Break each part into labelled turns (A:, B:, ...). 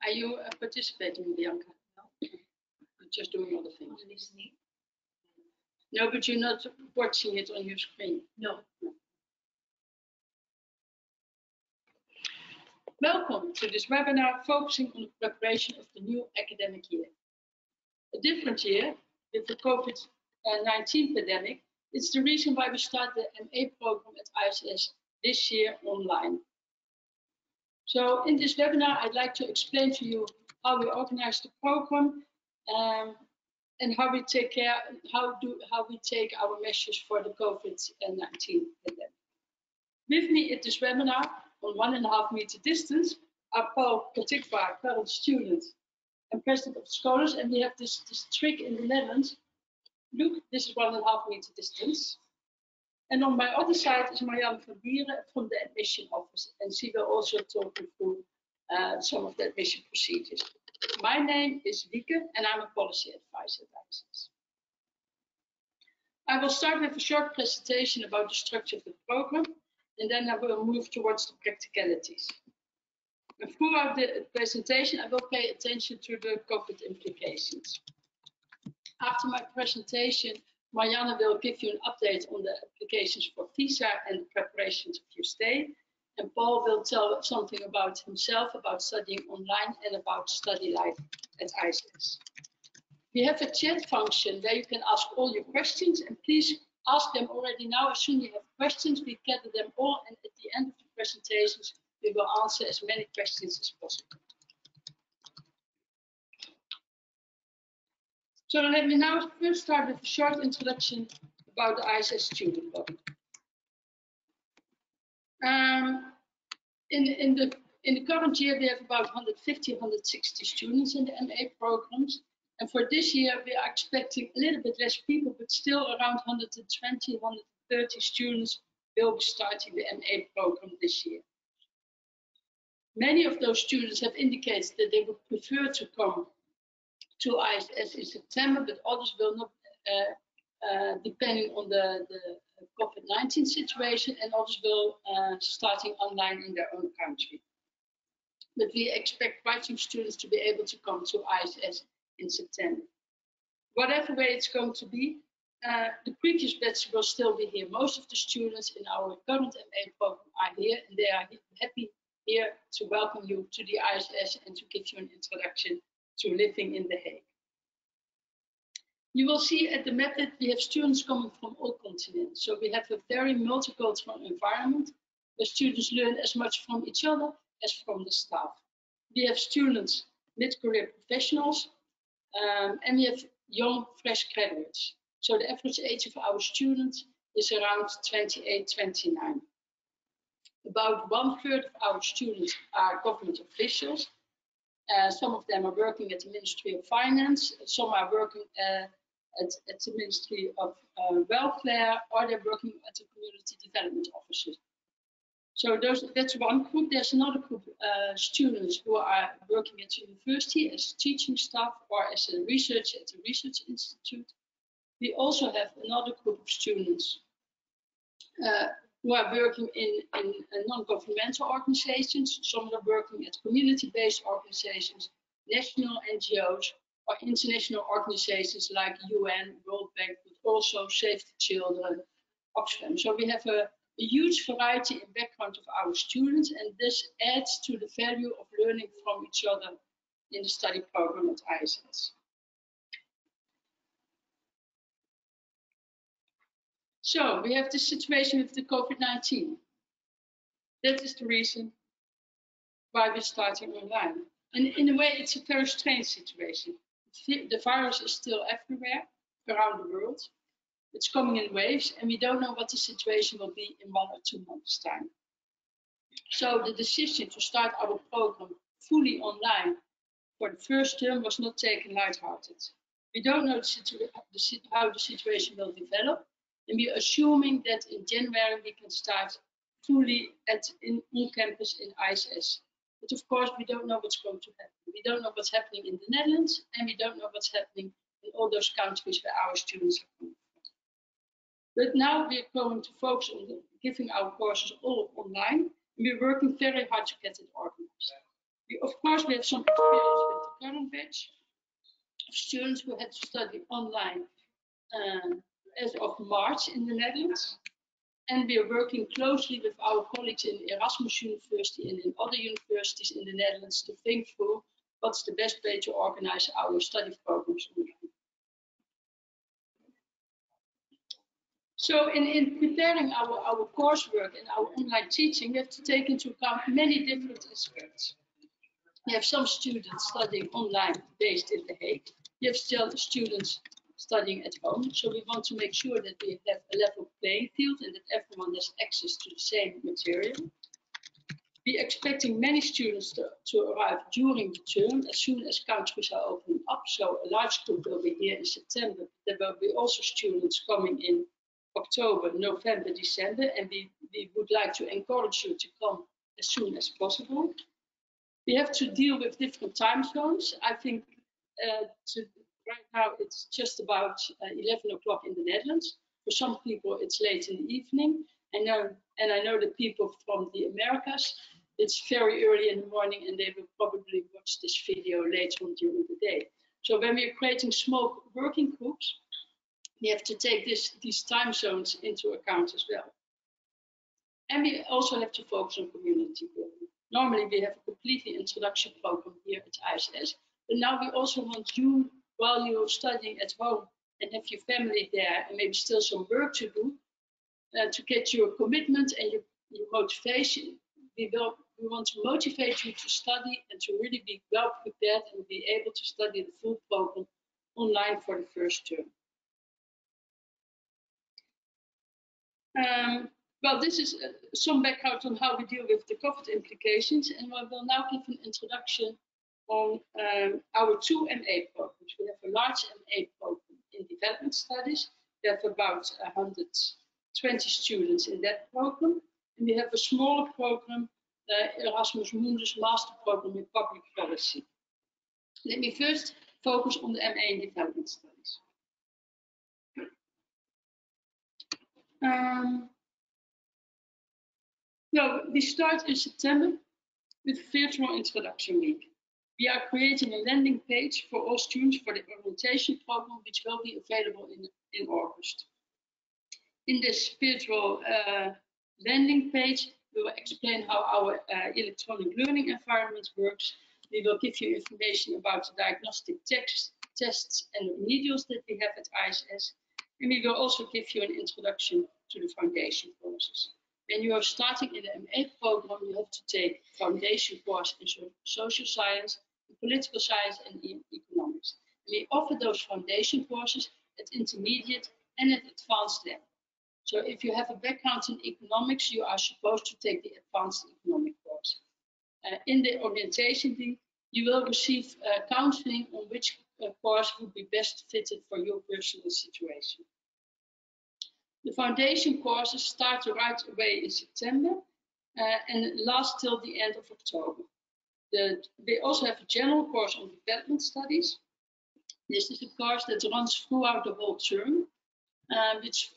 A: Are you participating, Bianca? No. You're just doing other things.
B: Listening.
A: No, but you're not watching it on your screen.
B: No.
A: Welcome to this webinar focusing on the preparation of the new academic year. A different year with the COVID-19 pandemic. It's the reason why we start the MA program at ISS this year online. So in this webinar, I'd like to explain to you how we organize the program and how we take care, how we take our measures for the COVID-19 pandemic. With me at this webinar, on 1.5 meter distance, are Paul Katikwa, current student and president of scholars, and we have this trick in the Netherlands. Look, this is 1.5 meter distance. And on my other side is Marianne van Dieren from the admission office, and she will also talk you through some of the admission procedures. My name is Wieke, and I'm a policy advisor at ISS. I will start with a short presentation about the structure of the program, and then I will move towards the practicalities. And throughout the presentation, I will pay attention to the COVID implications. After my presentation, Marianne will give you an update on the applications for visa and the preparations of your stay. And Paul will tell something about himself, about studying online and about study life at ISS. We have a chat function where you can ask all your questions, and please ask them already now. As soon as you have questions, we gather them all, and at the end of the presentations, we will answer as many questions as possible. So let me now first start with a short introduction about the ISS student body. In the current year, we have about 150, 160 students in the MA programs. And for this year, we are expecting a little bit less people, but still around 120, 130 students will be starting the MA program this year. Many of those students have indicated that they would prefer to come to ISS in September, but others will not, depending on the COVID-19 situation, and others will starting online in their own country. But we expect quite some students to be able to come to ISS in September. Whatever way it's going to be, the previous batch will still be here. Most of the students in our current MA program are here, and they are happy here to welcome you to the ISS and to give you an introduction to living in The Hague. You will see at the map that we have students coming from all continents. So we have a very multicultural environment where students learn as much from each other as from the staff. We have students, mid-career professionals, and we have young, fresh graduates. So the average age of our students is around 28, 29. About 1/3 of our students are government officials. Some of them are working at the Ministry of Finance, some are working at the Ministry of Welfare, or they're working at the Community Development Offices. So that's one group. There's another group of students who are working at university as teaching staff or as a researcher at the research institute. We also have another group of students who are working in non-governmental organizations. Some are working at community-based organizations, national NGOs, or international organizations like UN, World Bank, but also Save the Children, Oxfam. So we have a huge variety in background of our students, and this adds to the value of learning from each other in the study program at ISS. So we have the situation with the COVID-19. That is the reason why we're starting online. And in a way, it's a very strange situation. The virus is still everywhere around the world. It's coming in waves, and we don't know what the situation will be in 1 or 2 months' time. So the decision to start our program fully online for the first term was not taken lighthearted. We don't know how the situation will develop, and we're assuming that in January we can start fully on campus in ISS. But of course, we don't know what's going to happen. We don't know what's happening in the Netherlands, and we don't know what's happening in all those countries where our students are coming from. But now we're going to focus on giving our courses all online, and we're working very hard to get it organized. Of course, we have some experience with the current batch of students who had to study online as of March in the Netherlands. And we are working closely with our colleagues in Erasmus University and in other universities in the Netherlands to think through what's the best way to organize our study programs online. So in preparing our coursework and our online teaching, we have to take into account many different aspects. We have some students studying online based in The Hague. We have still students studying at home. So we want to make sure that we have a level playing field and that everyone has access to the same material. We're expecting many students to arrive during the term as soon as countries are opening up. So a large group will be here in September. There will be also students coming in October, November, December, and we would like to encourage you to come as soon as possible. We have to deal with different time zones. I think right now it's just about 11 o'clock in the Netherlands. For some people, it's late in the evening. I know the people from the Americas, it's very early in the morning and they will probably watch this video later on during the day. So when we are creating small working groups, we have to take these time zones into account as well. And we also have to focus on community building. Normally we have a completely introduction program here at ISS, but now we also want you, while you're studying at home and have your family there and maybe still some work to do, to get your commitment and your motivation. We want to motivate you to study and to really be well prepared and be able to study the full program online for the first term. Well, this is some background on how we deal with the COVID implications, and I will now give an introduction on our two MA programs. We have a large MA program in development studies. We have about 120 students in that program, and we have a smaller program, the Erasmus Mundus Master Program in Public Policy. Let me first focus on the MA in development studies. No, we start in September with Virtual Introduction Week. We are creating a landing page for all students for the orientation program, which will be available in August. In this virtual landing page, we will explain how our electronic learning environment works. We will give you information about the diagnostic tests and remedials that we have at ISS. And we will also give you an introduction to the foundation courses. When you are starting in the MA program, you have to take foundation course in social science, in political science, and in economics. And we offer those foundation courses at intermediate and at advanced level. So if you have a background in economics, you are supposed to take the advanced economic course. In the orientation week, you will receive counseling on which course would be best fitted for your personal situation. The foundation courses start right away in September and last till the end of October. We also have a general course on development studies. This is a course that runs throughout the whole term, which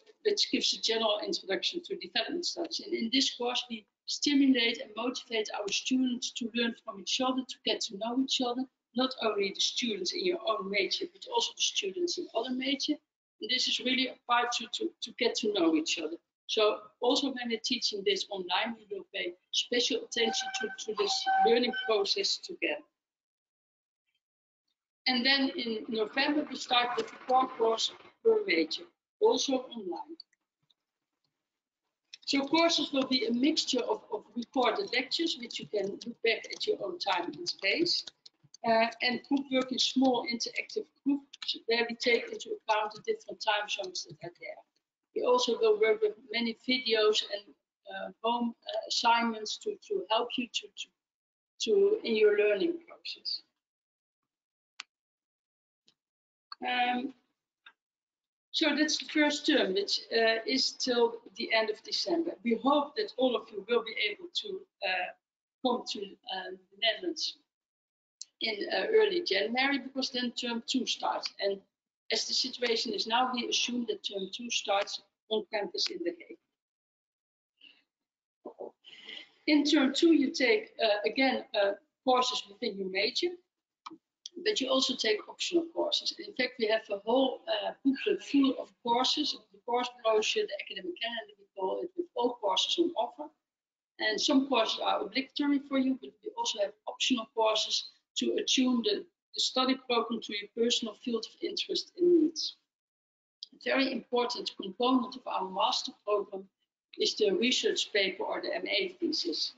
A: gives a general introduction to development studies. And in this course, we stimulate and motivate our students to learn from each other, to get to know each other, not only the students in your own major, but also the students in other major. And this is really a part to get to know each other. So also when we're teaching this online, we will pay special attention to this learning process together. And then in November, we start with the core course per major, also online. So courses will be a mixture of recorded lectures, which you can look back at your own time and space. And group work in small interactive groups where we take into account the different time zones that are there. We also will work with many videos and home assignments to help you in your learning process. So that's the first term, which is till the end of December. We hope that all of you will be able to come to the Netherlands in early January, because then term 2 starts. And as the situation is now, we assume that term 2 starts on campus in The Hague. In term 2, you take, again, courses within your major, but you also take optional courses. In fact, we have a whole booklet full of courses, the course brochure, the academic calendar, we call it, with all courses on offer. And some courses are obligatory for you, but we also have optional courses to attune the study program to your personal field of interest and needs. A very important component of our master program is the research paper or the MA thesis.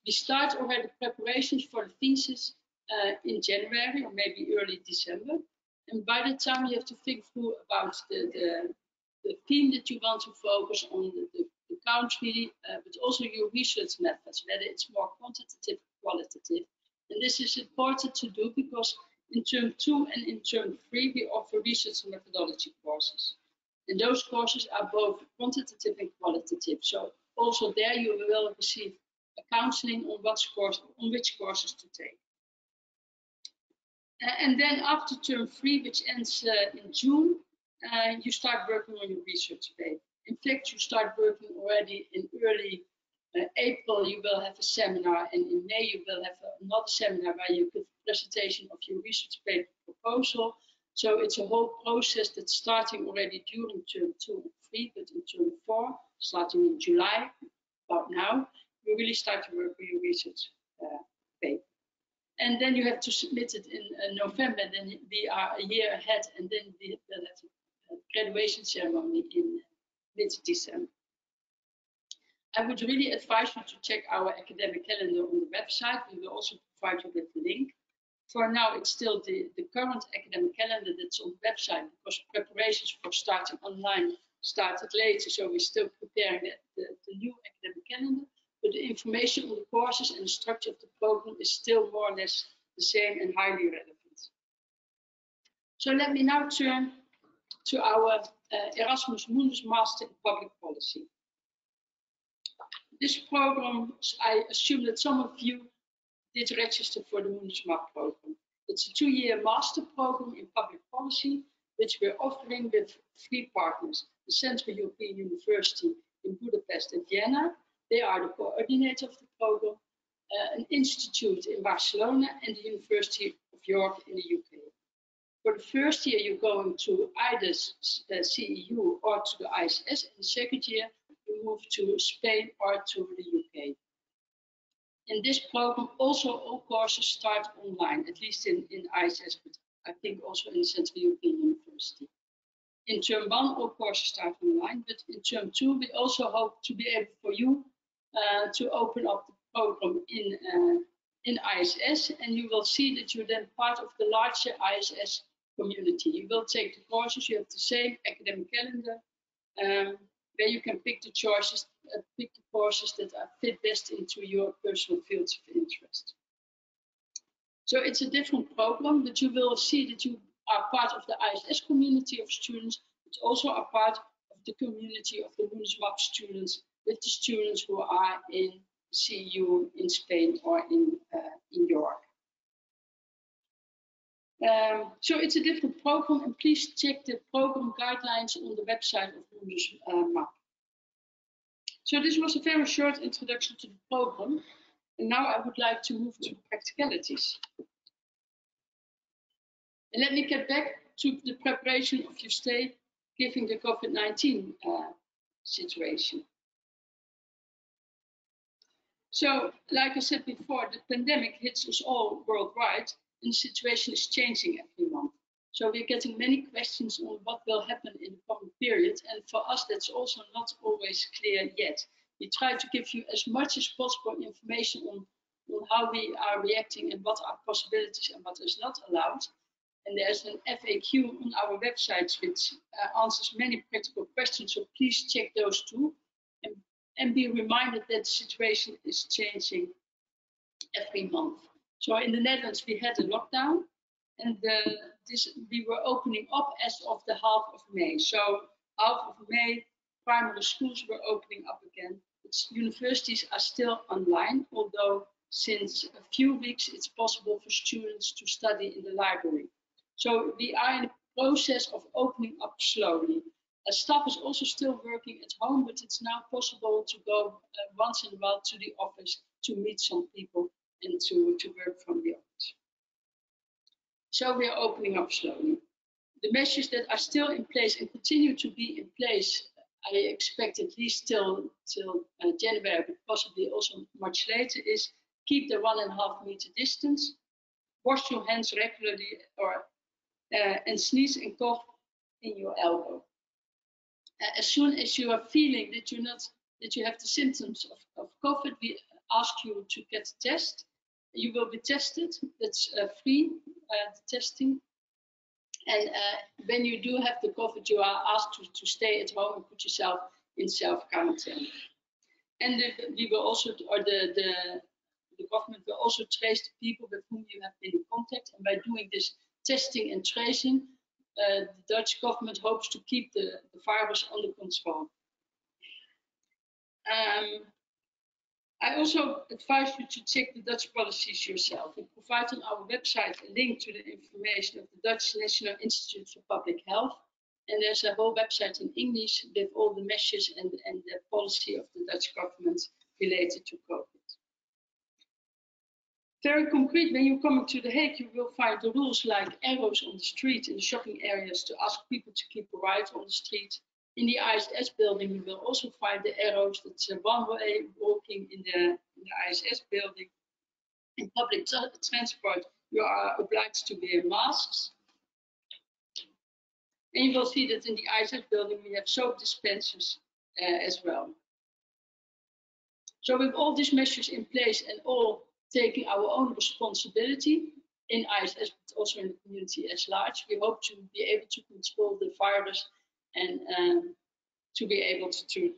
A: We start already preparations for the thesis in January or maybe early December. And by the time you have to think through about the theme that you want to focus on, the country, but also your research methods, whether it's more quantitative or qualitative. And this is important to do because in term 2 and in term 3, we offer research and methodology courses. And those courses are both quantitative and qualitative. So also there you will receive a counseling on which courses to take. And then after term 3, which ends in June, you start working on your research paper. In fact, you start working already in early April. You will have a seminar, and in May you will have another seminar where you give a presentation of your research paper proposal. So it's a whole process that's starting already during term 2 and 3, but in term 4, starting in July, about now, you really start to work with your research paper. And then you have to submit it in November, then we are a year ahead, and then we will have a graduation ceremony in mid-December. I would really advise you to check our academic calendar on the website. We will also provide you with the link. For now, it's still the current academic calendar that's on the website because preparations for starting online started later, so we're still preparing the new academic calendar. But the information on the courses and the structure of the program is still more or less the same and highly relevant. So let me now turn to our Erasmus Mundus Master in Public Policy. This program, I assume that some of you did register for the Mundus MAP program. It's a 2-year master program in public policy, which we're offering with 3 partners: the Central European University in Budapest and Vienna. They are the coordinator of the program, an institute in Barcelona, and the University of York in the UK. For the first year, you're going to either CEU or to the ISS, and the second year, you move to Spain or to the UK. In this program, also all courses start online, at least in ISS, but I think also in the Central European University. In term 1, all courses start online, but in term 2, we also hope to be able for you to open up the program in ISS, and you will see that you're then part of the larger ISS community. You will take the courses, you have the same academic calendar, where you can pick the choices, pick the courses that fit best into your personal fields of interest. So it's a different program, but you will see that you are part of the ISS community of students, but also are part of the community of the Mundus MAP students, with the students who are in CEU in Spain or in York. So it's a different program, and please check the program guidelines on the website of Mundus MAP. So this was a very short introduction to the program, and now I would like to move to practicalities. And let me get back to the preparation of your stay, given the COVID-19 situation. So, like I said before, the pandemic hits us all worldwide, and the situation is changing every month. So we're getting many questions on what will happen in the coming period, and for us that's also not always clear yet. We try to give you as much as possible information on how we are reacting and what are possibilities and what is not allowed. And there's an FAQ on our website which answers many practical questions, so please check those too. And be reminded that the situation is changing every month. So in the Netherlands, we had a lockdown, and we were opening up as of the half of May. So half of May, primary schools were opening up again. Universities are still online, although since a few weeks, it's possible for students to study in the library. So we are in the process of opening up slowly. Staff is also still working at home, but it's now possible to go once in a while to the office to meet some people and to work from the office. So we are opening up slowly. The measures that are still in place and continue to be in place, I expect at least till January, but possibly also much later, is keep the 1.5 meter distance, wash your hands regularly, and sneeze and cough in your elbow. As soon as you are feeling that you have the symptoms of COVID, we ask you to get a test. You will be tested. That's free, the testing. And when you do have the COVID, you are asked to stay at home and put yourself in self-quarantine. And we will also, or the government will also trace the people with whom you have been in contact. And by doing this testing and tracing, the Dutch government hopes to keep the virus under control. I also advise you to check the Dutch policies yourself. We provide on our website a link to the information of the Dutch National Institute for Public Health. And there's a whole website in English with all the measures and the policy of the Dutch government related to COVID. Very concrete, when you're coming to The Hague, you will find the rules like arrows on the street in the shopping areas to ask people to keep quiet on the street. In the ISS building, you will also find the arrows that's one-way walking in the ISS building. In public transport, you are obliged to wear masks. And you will see that in the ISS building, we have soap dispensers as well. So with all these measures in place and all taking our own responsibility in ISS, but also in the community as large, we hope to be able to control the virus and to be able to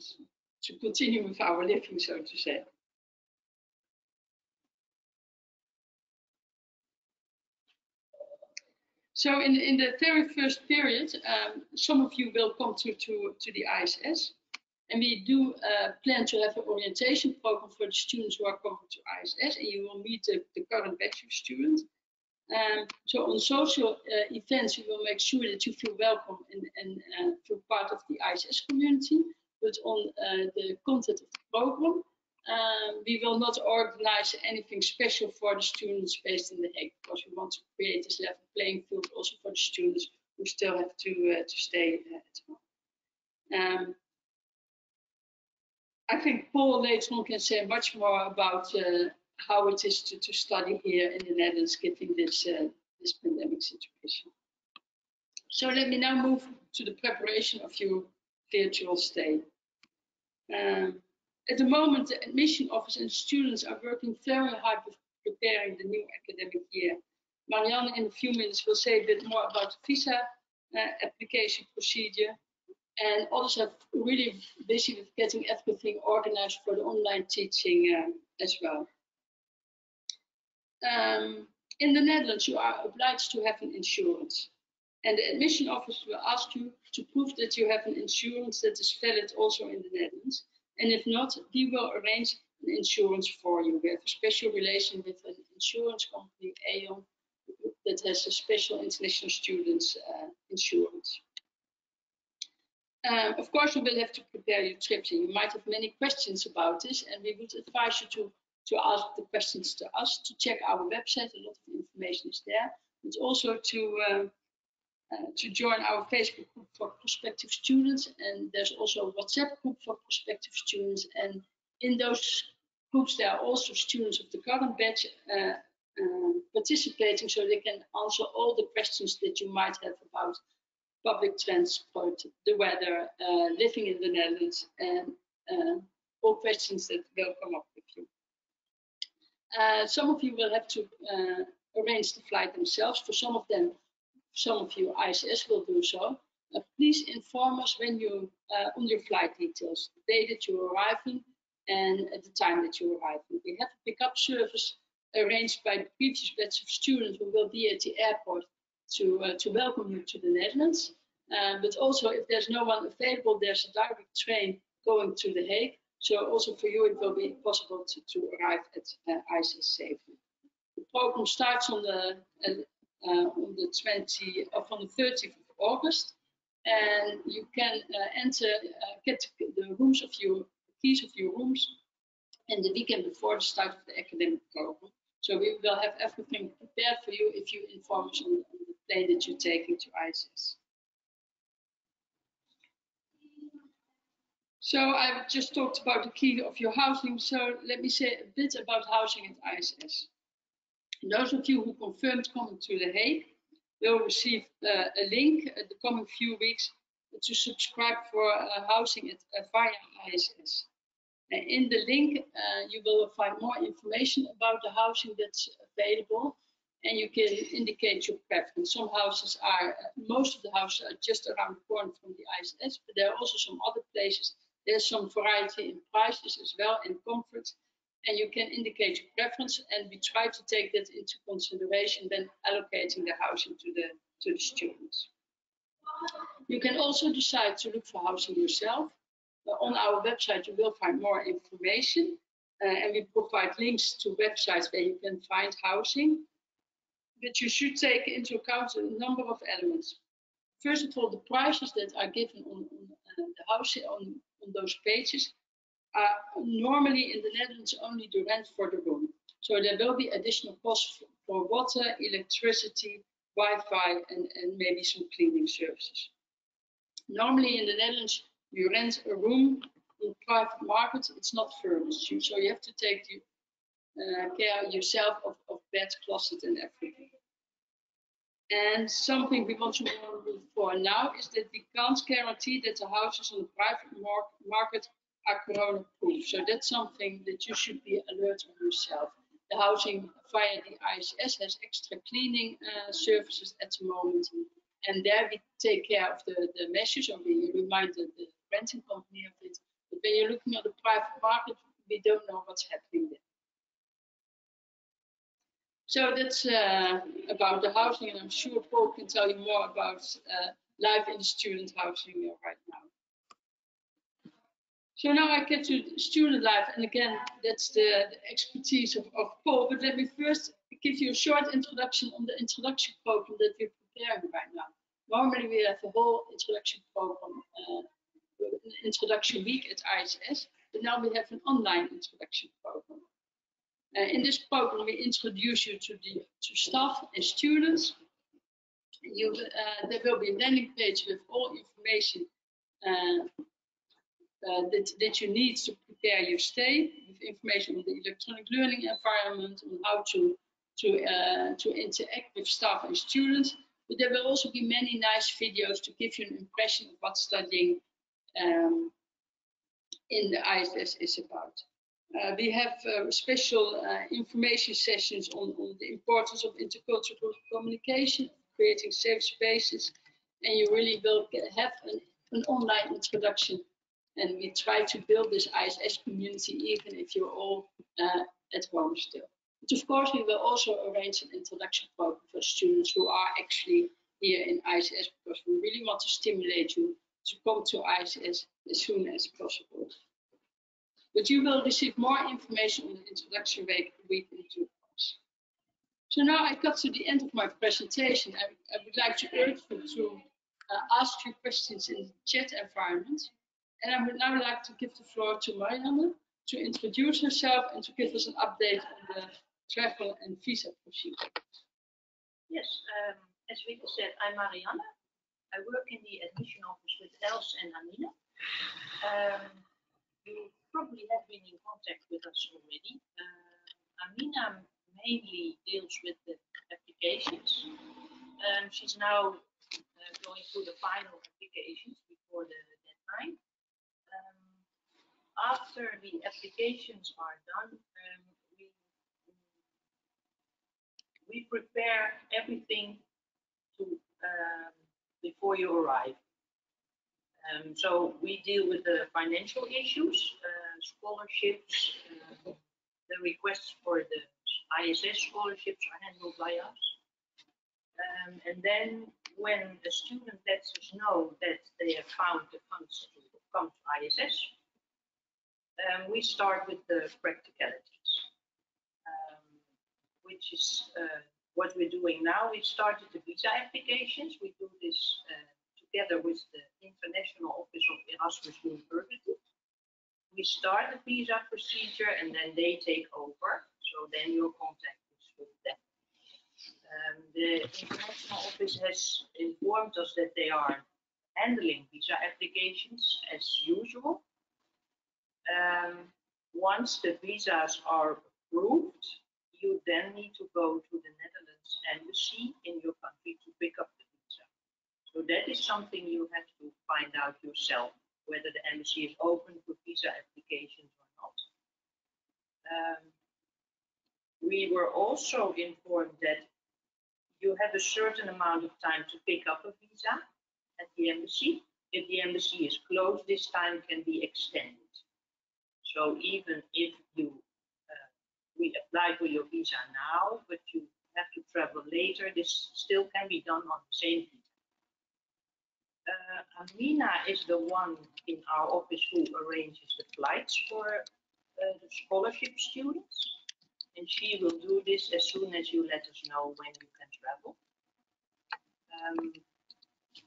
A: continue with our living, so to say. So in the very first period, some of you will come to the ISS. And we do plan to have an orientation program for the students who are coming to ISS, and you will meet the current batch of students. So on social events, we will make sure that you feel welcome and feel part of the ISS community. But on the content of the program, we will not organize anything special for the students based in The Hague, because we want to create this level playing field also for the students who still have to stay at home. I think Paul later on can say much more about how it is to study here in the Netherlands, given this pandemic situation. So let me now move to the preparation of your virtual stay. At the moment, the admission office and students are working very hard with preparing the new academic year. Marianne in a few minutes will say a bit more about the visa application procedure. And others are really busy with getting everything organized for the online teaching as well. In the Netherlands, you are obliged to have an insurance. And the admission office will ask you to prove that you have an insurance that is valid also in the Netherlands. And if not, we will arrange an insurance for you. We have a special relation with an insurance company, Aon, that has a special international students insurance. Of course, you will have to prepare your trips, and you might have many questions about this, and we would advise you to ask the questions to us, to check our website. A lot of information is there, but also to join our Facebook group for prospective students, and there's also a WhatsApp group for prospective students, and in those groups there are also students of the current batch participating, so they can answer all the questions that you might have about public transport, the weather, living in the Netherlands, and all questions that will come up with you. Some of you will have to arrange the flight themselves. For some of you, ISS will do so. Please inform us when you on your flight details, the day that you're arriving and at the time that you're arriving. We have a pickup service arranged by the previous batch of students who will be at the airport to welcome you to the Netherlands. But also, if there's no one available, there's a direct train going to The Hague. So also for you, it will be possible to arrive at ISS safely. The program starts on the 30th of August, and you can get the keys of your rooms, and the weekend before the start of the academic program. So we will have everything prepared for you if you inform us on the plane that you're taking to ISS. So I've just talked about the key of your housing. So let me say a bit about housing at ISS. Those of you who confirmed coming to The Hague will receive a link in the coming few weeks to subscribe for housing at via ISS. In the link, you will find more information about the housing that's available, and you can indicate your preference. Some houses are, most of the houses are just around the corner from the ISS, but there are also some other places. There's some variety in prices as well and comfort, and you can indicate your preference, and we try to take that into consideration when allocating the housing to the students. You can also decide to look for housing yourself. On our website, you will find more information, and we provide links to websites where you can find housing. But you should take into account a number of elements. First of all, the prices that are given on the housing on those pages are normally in the Netherlands only the rent for the room. So there will be additional costs for water, electricity, Wi-Fi, and maybe some cleaning services. Normally in the Netherlands, you rent a room in private market, it's not furnished, so you have to take care yourself of bed, closet, and everything. And something we want to warn you for now is that we can't guarantee that the houses on the private market are corona-proof. So that's something that you should be alert on yourself. The housing via the ISS has extra cleaning services at the moment. And there we take care of the measures, or we remind the renting company of it. But when you're looking at the private market, we don't know what's happening there. So that's about the housing, and I'm sure Paul can tell you more about life in the student housing right now. So now I get to student life, and again, that's the expertise of Paul. But let me first give you a short introduction on the introduction program that we're preparing right now. Normally we have a whole introduction program, an introduction week at ISS, but now we have an online introduction program. In this program, we introduce you to staff and students. There will be a landing page with all information that you need to prepare your stay, with information on the electronic learning environment, on how to interact with staff and students. But there will also be many nice videos to give you an impression of what studying in the ISS is about. We have special information sessions on the importance of intercultural communication, creating safe spaces, and you really will have an online introduction. And we try to build this ISS community even if you're all at home still. But of course, we will also arrange an introduction program for students who are actually here in ISS, because we really want to stimulate you to come to ISS as soon as possible. But you will receive more information on the introduction week in due course. So now I got to the end of my presentation. I would like to urge you to ask your questions in the chat environment. And I would now like to give the floor to Marianne to introduce herself and to give us an update on the travel and visa procedure.
B: Yes, as Victor said, I'm Marianne. I work in the admission office with Els and Amina. You probably have been in contact with us already. Amina mainly deals with the applications. She's now going through the final applications before the deadline. After the applications are done, we prepare everything to before you arrive. So we deal with the financial issues, scholarships, the requests for the ISS scholarships are handled by us. And then when the student lets us know that they have found the funds to come to ISS, we start with the practicalities, which is what we're doing now. We started the visa applications. We do this together with the International Office of Erasmus University. We start the visa procedure and then they take over. So then your contact is The international office has informed us that they are handling visa applications as usual. Once the visas are approved, you then need to go to the Netherlands embassy in your country to pick up the visa. So that is something you have to find out yourself, whether the embassy is open for visa applications or not. We were also informed that you have a certain amount of time to pick up a visa at the embassy. If the embassy is closed, this time can be extended. So even if you we apply for your visa now, but you have to travel later, this still can be done on the same visa. Amina is the one in our office who arranges the flights for the scholarship students, and she will do this as soon as you let us know when you can travel.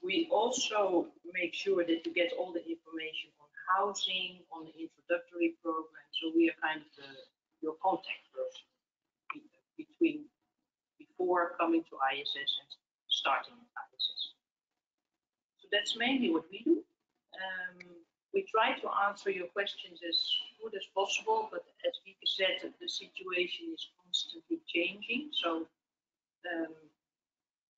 B: We also make sure that you get all the information on housing, on the introductory program. So we are kind of your contact person before coming to ISS and starting at ISS. So that's mainly what we do. We try to answer your questions as good as possible, but as Wieke said, the situation is constantly changing. So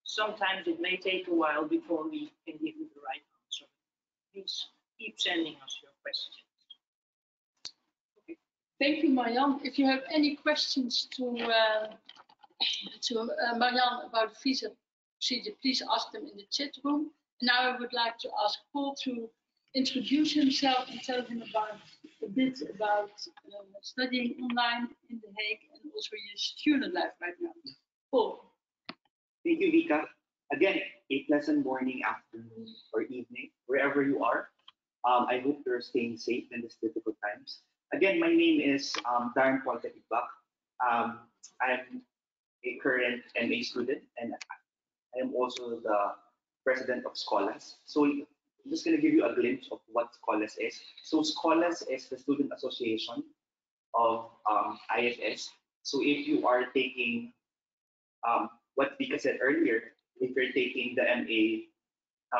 B: sometimes it may take a while before we can give you the right answer. Please keep sending us your questions.
A: Okay. Thank you, Marianne. If you have any questions to Marianne about visa procedure, please ask them in the chat room. And now I would like to ask Paul to introduce himself and tell him about a bit about studying online in The Hague and also your student life right now. Paul.
C: Thank you, Wieke. Again, a pleasant morning, afternoon, or evening, wherever you are. I hope you're staying safe in these difficult times. Again, my name is Darren Poltekibak. I'm a current MA student, and I am also the president of Scholas. So I'm just going to give you a glimpse of what Scholas is. So Scholas is the student association of ISS. So if you are taking what Wieke said earlier, if you're taking the MA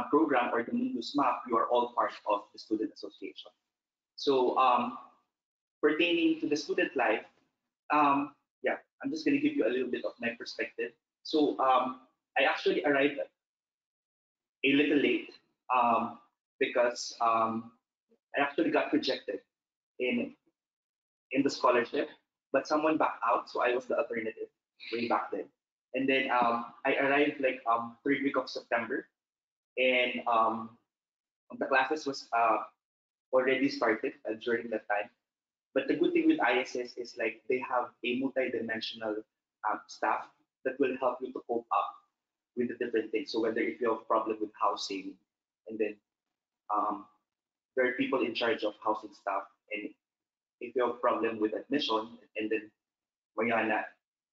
C: program or the Mundus map, you are all part of the student association. So pertaining to the student life, yeah, I'm just going to give you a little bit of my perspective. So I actually arrived a little late because I actually got rejected in the scholarship, but someone backed out, so I was the alternative way back then. And then I arrived like 3rd week of September, and the classes was already started during that time. But the good thing with ISS is like they have a multi-dimensional staff that will help you to cope up with the different things. So whether if you have a problem with housing, and then there are people in charge of housing staff, and if you have a problem with admission, and then Mariana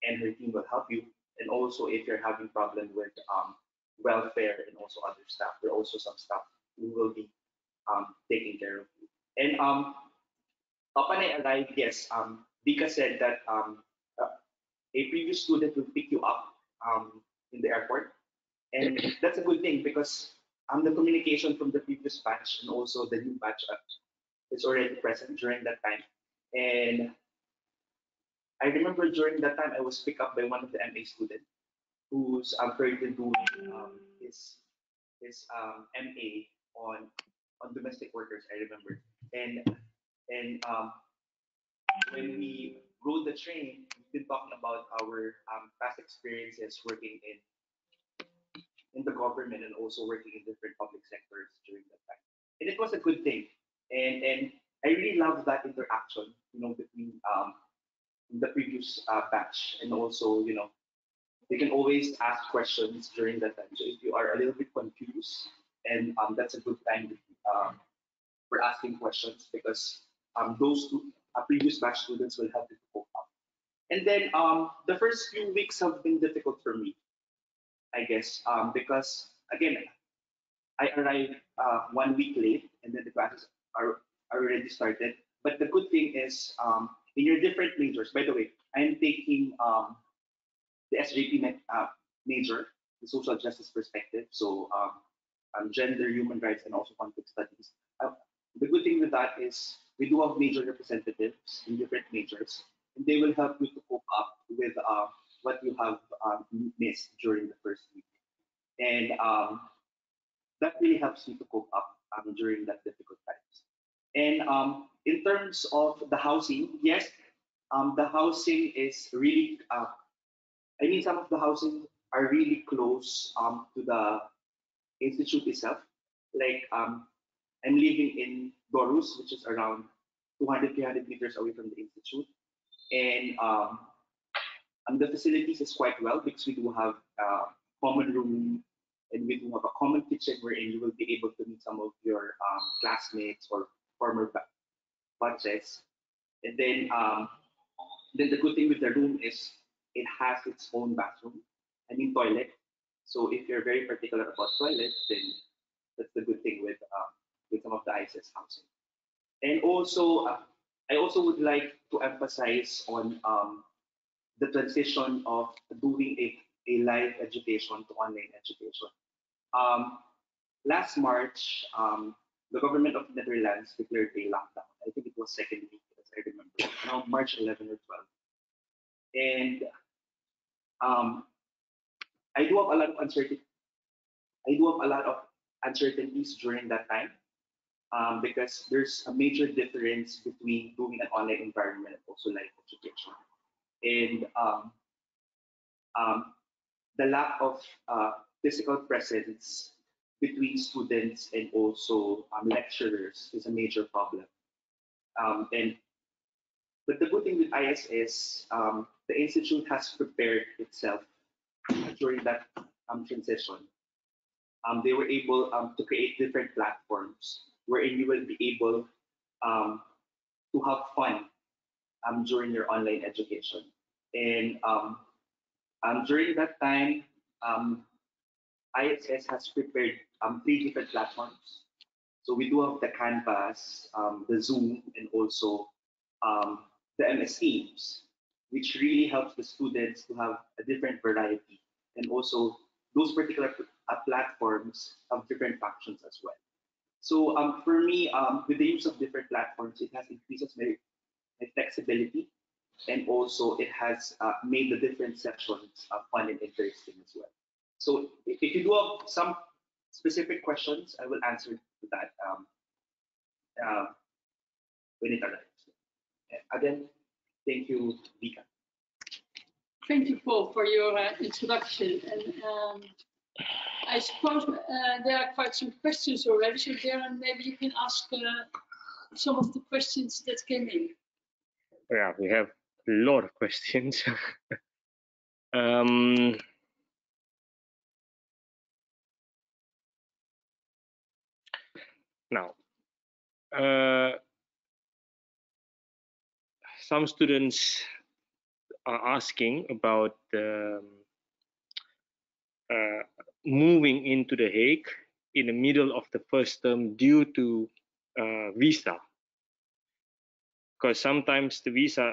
C: and her team will help you. And also if you're having problem with welfare and also other staff, there are also some staff who will be taking care of you. And upon I arrived, yes, Wieke said that a previous student will pick you up in the airport. And that's a good thing because the communication from the previous batch and also the new batch is already present during that time. And I remember during that time I was picked up by one of the MA students who's currently doing his MA on domestic workers. I remember, and when we rode the train, we've been talking about our past experiences working in the government and also working in different public sectors during that time. And it was a good thing. And I really love that interaction, you know, between the previous batch and also, you know, you can always ask questions during that time. So if you are a little bit confused, and that's a good time for asking questions because those previous batch students will help you to cope up. And then the first few weeks have been difficult for me, I guess, because again, I arrived 1 week late, and then the classes are already started. But the good thing is, in your different majors, by the way, I'm taking the SJP major, the social justice perspective. So gender, human rights, and also conflict studies. The good thing with that is we do have major representatives in different majors, and they will help you to cope up with what you have missed during the first week. And that really helps me to cope up during that difficult times. And in terms of the housing, yes, the housing is really, I mean, some of the housing are really close to the institute itself. Like I'm living in Dorus, which is around 200, 300 meters away from the institute. And the facilities is quite well because we do have a common room and we do have a common kitchen wherein you will be able to meet some of your classmates or former batches. And then the good thing with the room is it has its own bathroom, I mean toilet. So if you're very particular about toilet, then that's the good thing with some of the ISS housing. And also, I also would like to emphasize on the transition of doing a live education to online education. Last March, the government of the Netherlands declared a lockdown. I think it was second week, as I remember, around March 11 or 12. And I do have a lot of uncertainty. I do have a lot of uncertainties during that time because there's a major difference between doing an online environment and also live education. And the lack of physical presence between students and also lecturers is a major problem. But the good thing with ISS, the institute has prepared itself during that transition. They were able to create different platforms wherein you will be able to have fun during your online education. And during that time, ISS has prepared 3 different platforms. So we do have the Canvas, the Zoom, and also the MS Teams, which really helps the students to have a different variety. And also those particular platforms have different functions as well. So for me, with the use of different platforms, it has increases my flexibility, and also it has made the different sessions fun and interesting as well. So if you do have some specific questions, I will answer to that when it arrives. Again, thank you, Vika.
A: Thank you, Paul, for your introduction. And I suppose there are quite some questions already, so Darren, maybe you can ask some of the questions that came in.
D: Yeah, we have a lot of questions. Now, some students are asking about moving into The Hague in the middle of the first term due to visa, because sometimes the visa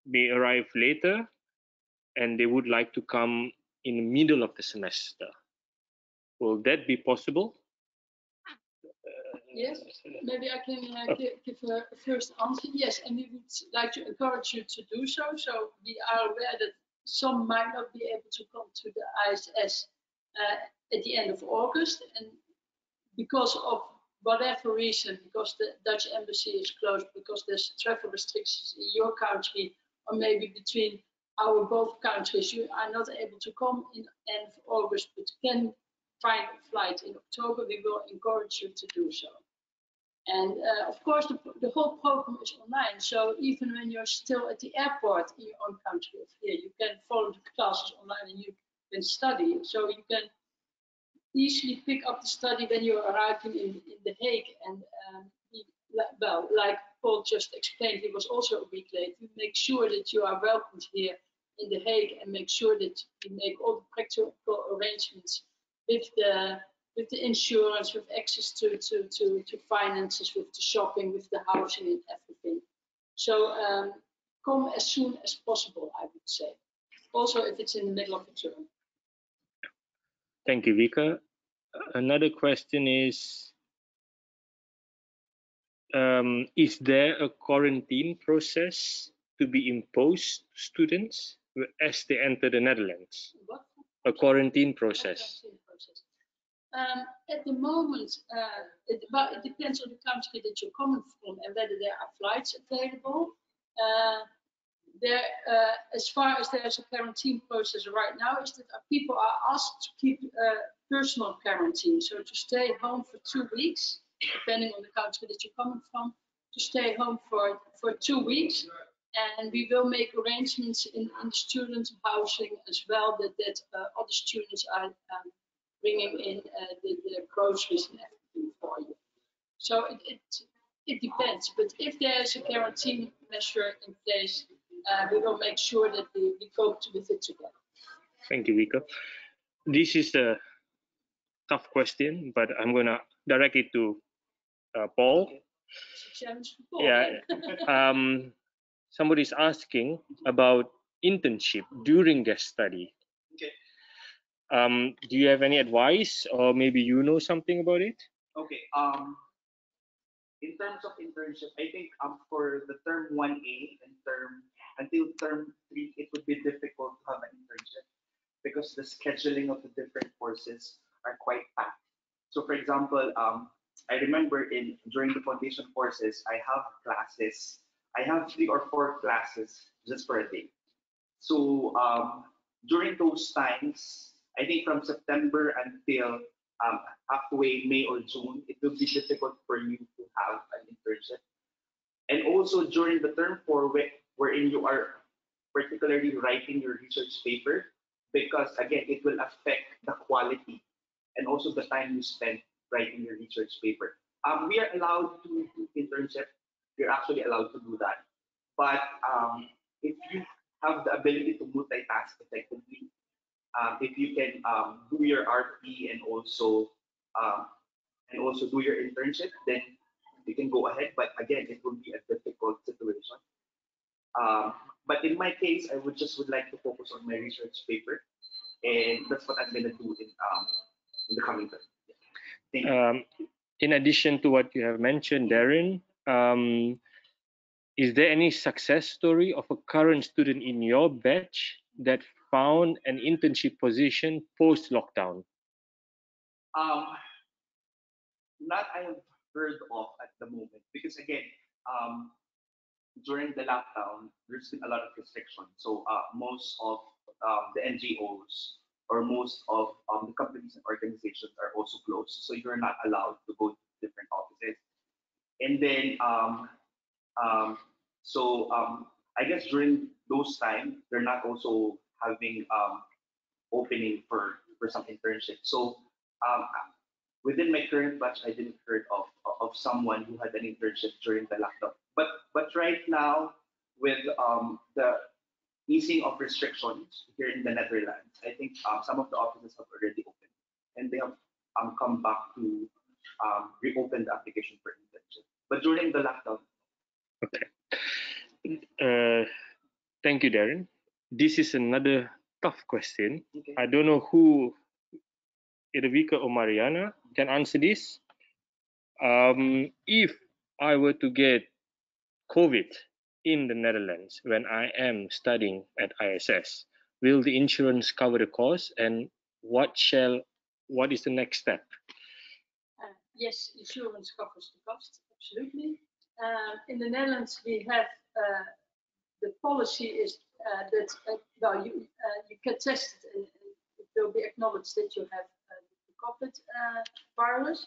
D: may arrive later and they would like to come in the middle of the semester. Will that be possible?
A: Yes, maybe I can give a first answer. Yes, and we would like to encourage you to do so. So we are aware that some might not be able to come to the ISS at the end of August, and because of whatever reason, because the Dutch embassy is closed, because there's travel restrictions in your country, or maybe between our both countries, you are not able to come in end of August, but can find a flight in October, we will encourage you to do so. And of course, the whole program is online. So even when you're still at the airport in your own country of here, you can follow the classes online and you can study. So you can easily pick up the study when you're arriving in The Hague. And well, like Paul just explained, he was also a week late. We make sure that you are welcomed here in The Hague and make sure that you make all the practical arrangements with the insurance, with access to finances, with the shopping, with the housing and everything. So come as soon as possible, I would say. also if it's in the middle of the term.
D: Thank you, Vika. Another question is there a quarantine process to be imposed to students as they enter the Netherlands?
A: What?
D: A quarantine process.
A: At the moment, it depends on the country that you're coming from and whether there are flights available. As far as there's a quarantine process right now, is that people are asked to keep personal quarantine, so to stay home for 2 weeks, depending on the country that you're coming from, to stay home for 2 weeks. And we will make arrangements in the student housing as well, that other students are bringing in the groceries and everything for you. So it depends, but if there is a quarantine measure in place, we will make sure that we cope with it together.
D: Thank you, Vika. This is a tough question, but I'm going to direct it to Paul.
A: It's a challenge for Paul.
D: Yeah. Somebody's asking about internship during guest study.
C: Okay.
D: Do you have any advice, or maybe you know something about it?
C: Okay. In terms of internship, I think for the term 1A and until term 3, it would be difficult to have an internship because the scheduling of the different courses are quite packed. So, for example, I remember during the foundation courses, I have 3 or 4 classes just for a day. So during those times, I think from September until halfway May or June, it will be difficult for you to have an internship. And also during the term 4, wherein you are particularly writing your research paper, because again, it will affect the quality and also the time you spend writing your research paper. We are allowed to do internship. We're actually allowed to do that. But if you have the ability to multitask effectively, if you can do your RP and also do your internship, then you can go ahead. But again, it will be a difficult situation. But in my case, I would like to focus on my research paper, and that's what I'm gonna do in the coming term. Thank you.
D: In addition to what you have mentioned, Darren, is there any success story of a current student in your batch that found an internship position post-lockdown?
C: Not I have heard of at the moment, because again, during the lockdown, there's been a lot of restrictions. So most of the NGOs or most of the companies and organizations are also closed. So you're not allowed to go to different offices. And then, I guess during those times, they're not also having opening for some internship. So within my current batch, I didn't heard of someone who had an internship during the lockdown. But right now, with the easing of restrictions here in the Netherlands, I think some of the offices have already opened, and they have come back to reopen the application for internship. But during the lockdown.
D: Okay. Thank you, Darren. This is another tough question.
C: Okay.
D: I don't know who, Edvika or Mariana, can answer this. If I were to get COVID in the Netherlands when I am studying at ISS, will the insurance cover the cost, and what is the next step?
A: Yes, insurance covers the cost, absolutely. In the Netherlands, we have the policy is that you get tested and it will be acknowledged that you have the COVID virus.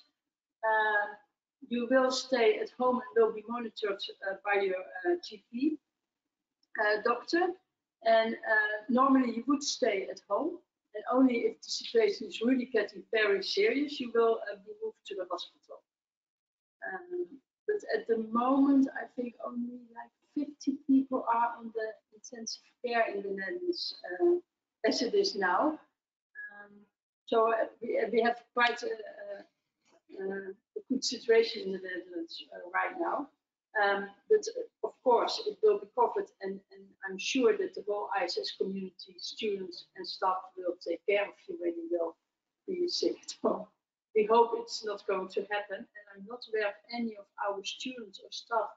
A: You will stay at home and will be monitored by your GP doctor. And normally you would stay at home, and only if the situation is really getting very serious, you will be moved to the hospital. But at the moment, I think only like 50 people are on the intensive care in the Netherlands as it is now. So we have quite a good situation in the Netherlands right now. But of course, it will be covered, and I'm sure that the whole ISS community, students and staff, will take care of you when you will be sick at home. We hope it's not going to happen, and I'm not aware of any of our students or staff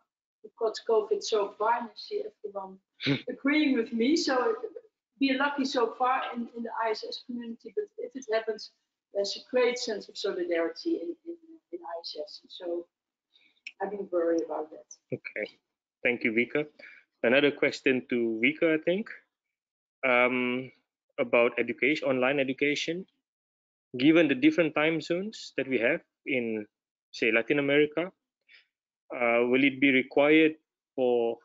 A: who got COVID so far, and I see everyone agreeing with me. So we're lucky so far in the ISS community, but if it happens, there's a great sense of solidarity in ISS. So I don't worry about that.
D: Okay, thank you, Vika. Another question to Vika, I think, about education, online education. Given the different time zones that we have in, say, Latin America, will it be required for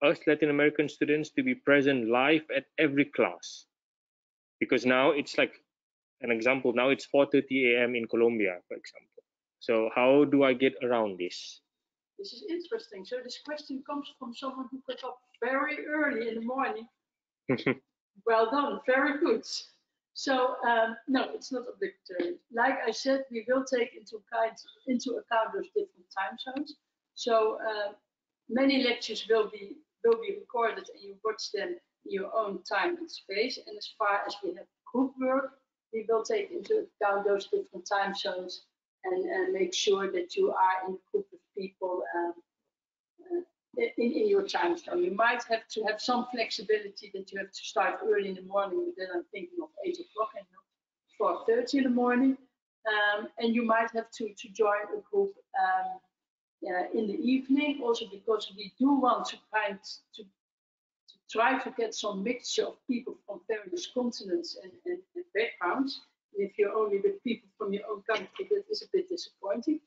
D: us Latin American students to be present live at every class? Because now it's like an example, now it's 4:30 a.m. in Colombia, for example. So how do I get around this?
A: This is interesting. So this question comes from someone who got up very early in the morning. Well done, very good. So no, it's not obligatory. Like I said, we will take into account those different time zones. So many lectures will be recorded, and you watch them in your own time and space. And as far as we have group work, we will take into account those different time zones and make sure that you are in a group of people in your time zone. You might have to have some flexibility that you have to start early in the morning, but then I'm thinking of 8 o'clock and not 4:30 in the morning. And you might have to join a group in the evening, also because we do want to try to get some mixture of people from various continents and backgrounds. And if you're only with people from your own country, that is a bit disappointing.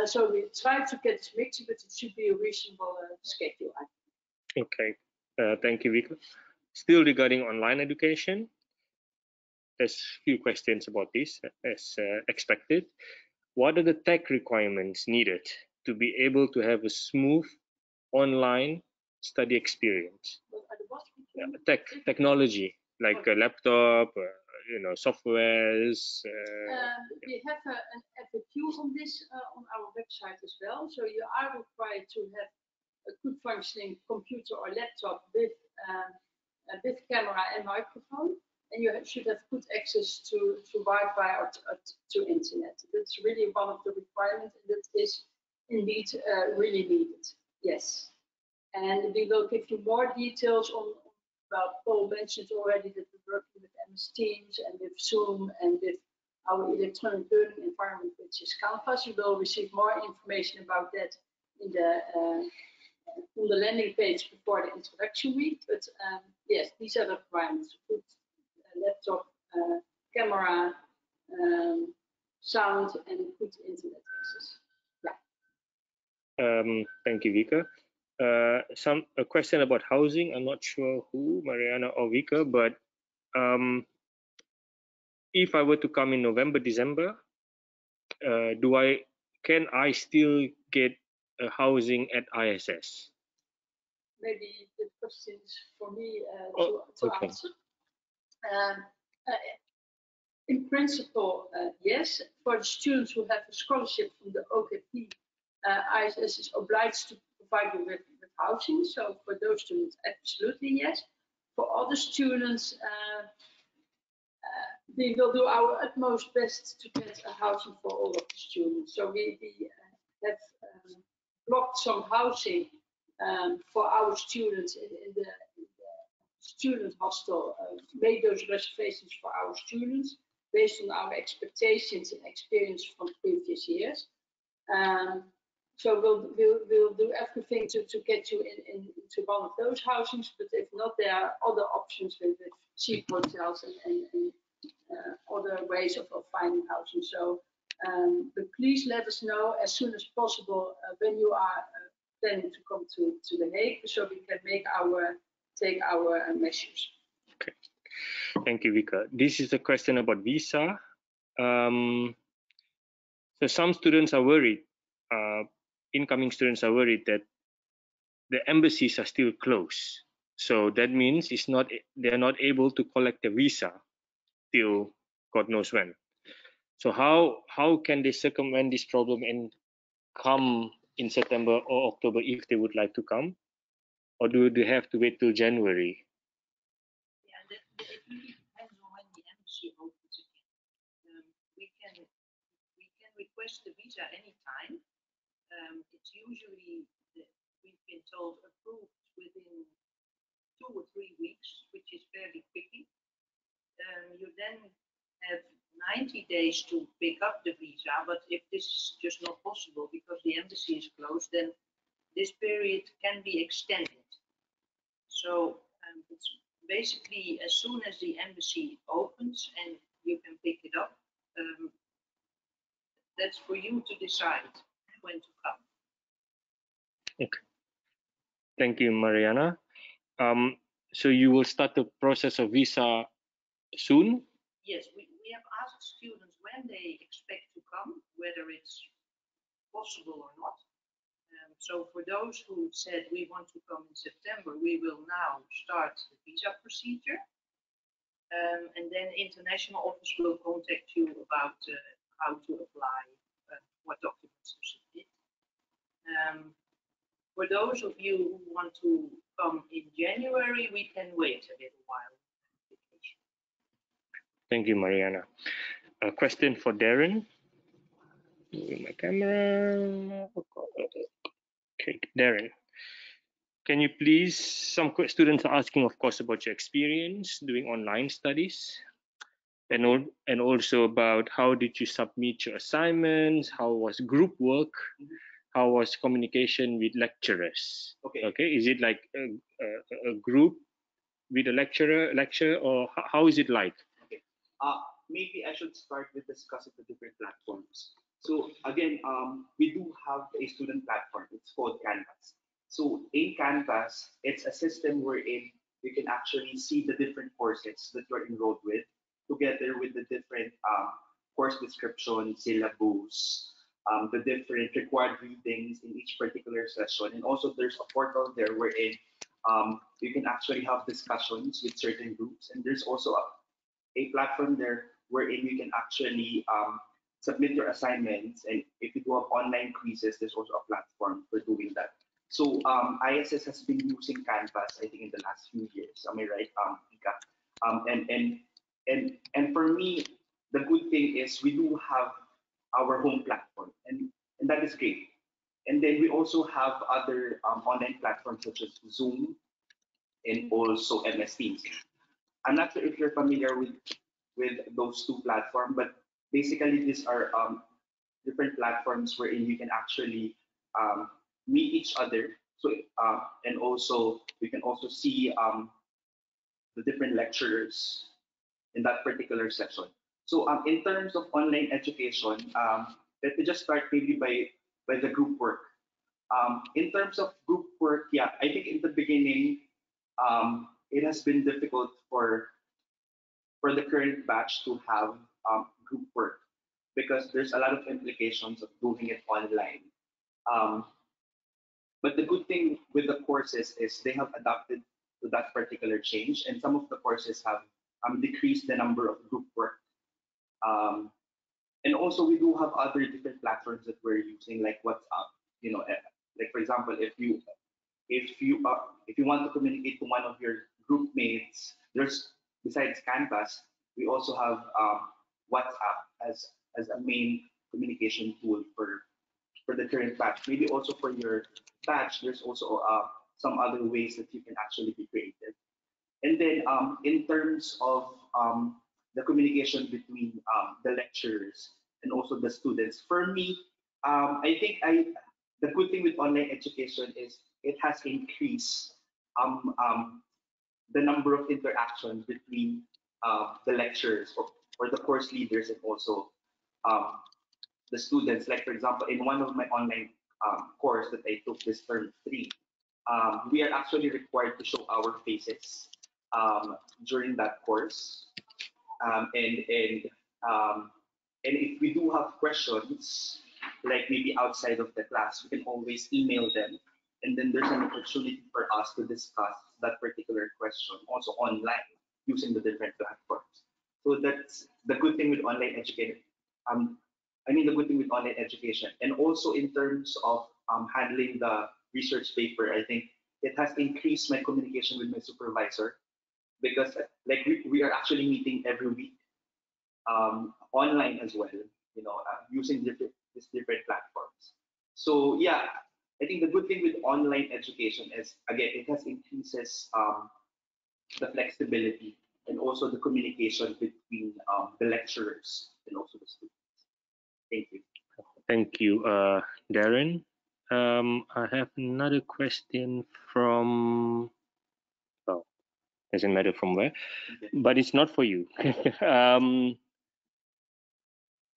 A: So we try to get this mixture, but it should be a reasonable schedule.
D: Okay, thank you, Vika. Still regarding online education, there's a few questions about this as expected. What are the tech requirements needed to be able to have a smooth online study experience? Technology, like a laptop, softwares.
A: We have an FAQ on this on our website as well. So you are required to have a good functioning computer or laptop with camera and microphone, and you should have good access to Wi-Fi or to internet. That's really one of the requirements, and that is indeed really needed. Yes, and we will give you more details on. Well, Paul mentioned already that we're working with MS Teams and with Zoom and with our electronic learning environment, which is Canvas. You will receive more information about that in on the landing page before the introduction week. But yes, these are the requirements: good laptop, camera, sound, and good internet access.
D: Yeah. Thank you, Vika. A question about housing. I'm not sure who, Mariana or Vika, but if I were to come in November, December, can I still get a housing at ISS?
A: Maybe the question is for me to answer. In principle, yes. For the students who have a scholarship from the OKP, ISS is obliged to provide you with housing. So for those students, absolutely yes. For other students, we will do our utmost best to get a housing for all of the students. So we have blocked some housing for our students in the student hostel, made those reservations for our students based on our expectations and experience from previous years. So we'll do everything to get you into one of those housings, but if not, there are other options with cheap hotels and other ways of finding housing. So but please let us know as soon as possible when you are planning to come to The Hague, so we can take our measures.
D: Okay, thank you, Vika. This is a question about visa. So some students are worried, incoming students are worried that the embassies are still closed. So that means they're not able to collect a visa till God knows when. So how can they circumvent this problem and come in September or October if they would like to come, or do they have to wait till January?
B: Yeah, it really depends on when the embassy opens again. We can request the visa anytime. It's usually we've been told approved within 2 or 3 weeks, which is fairly quickly. You then have 90 days to pick up the visa, but if this is just not possible because the embassy is closed, then this period can be extended. So it's basically as soon as the embassy opens and you can pick it up, that's for you to decide when to come.
D: Okay. Thank you, Mariana. So you will start the process of visa soon?
B: Yes, we have asked students when they expect to come, whether it's possible or not. So for those who said we want to come in September, we will now start the visa procedure. And then international office will contact you about how to apply, what documents to submit. For those of you who want to come in January, we can wait a little while.
D: Thank you, Mariana. A question for Darren. Moving my camera. Okay, Darren. Can you please, some students are asking, of course, about your experience doing online studies, and also about how did you submit your assignments, how was group work, how was communication with lecturers? Okay, is it like a group with a lecture, or how is it like?
C: Okay. Maybe I should start with discussing the different platforms. So again, we do have a student platform. It's called Canvas. So in Canvas, it's a system wherein you can actually see the different courses that you're enrolled with, together with the different course description, syllabus, the different required readings in each particular session. And also there's a portal there wherein you can actually have discussions with certain groups. And there's also a platform there wherein you can actually submit your assignments. And if you do have online quizzes, there's also a platform for doing that. So ISS has been using Canvas, I think, in the last few years. Am I right, Ika? And for me, the good thing is we do have our home platform, and that is great. And then we also have other online platforms such as Zoom and also MS Teams. I'm not sure if you're familiar with those two platforms, but basically these are different platforms wherein you can actually meet each other. So and also we can also see the different lecturers in that particular session. So in terms of online education, let me just start maybe by the group work. In terms of group work, yeah, I think in the beginning it has been difficult for the current batch to have group work because there's a lot of implications of doing it online. Um, but the good thing with the courses is they have adapted to that particular change, and some of the courses have decreased the number of group work. Um, and also, we do have other different platforms that we're using, like WhatsApp. Like for example, if you want to communicate to one of your group mates, there's besides Canvas, we also have WhatsApp as a main communication tool for the current batch. Maybe also for your batch, there's also some other ways that you can actually be creative. And then in terms of the communication between the lecturers and also the students, for me, I think the good thing with online education is it has increased the number of interactions between the lecturers or the course leaders and also um, the students. Like for example, in one of my online course that I took this term 3, we are actually required to show our faces during that course. Um, and if we do have questions, like maybe outside of the class, we can always email them. And then there's an opportunity for us to discuss that particular question also online using the different platforms. So that's the good thing with online education. The good thing with online education. And also in terms of handling the research paper, I think it has increased my communication with my supervisor because like we are actually meeting every week online as well, using different platforms. So yeah, I think the good thing with online education is again it has increases the flexibility and also the communication between the lecturers and also the students. Thank you.
D: Thank you, Darren. I have another question from, well, doesn't matter from where,
C: Okay.
D: but it's not for you. um,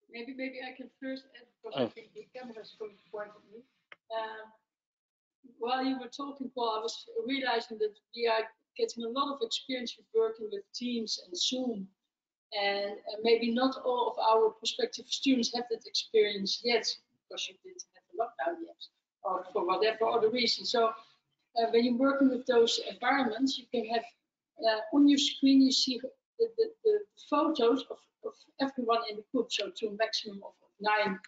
A: Maybe I can first add because I think the camera is going to point at me. While you were talking, Paul, I was realizing that we are getting a lot of experience with working with Teams and Zoom. And maybe not all of our prospective students have that experience yet because you didn't have a lockdown yet or for whatever other reason. So when you're working with those environments, you can have on your screen, you see the photos of everyone in the group, so to a maximum of 9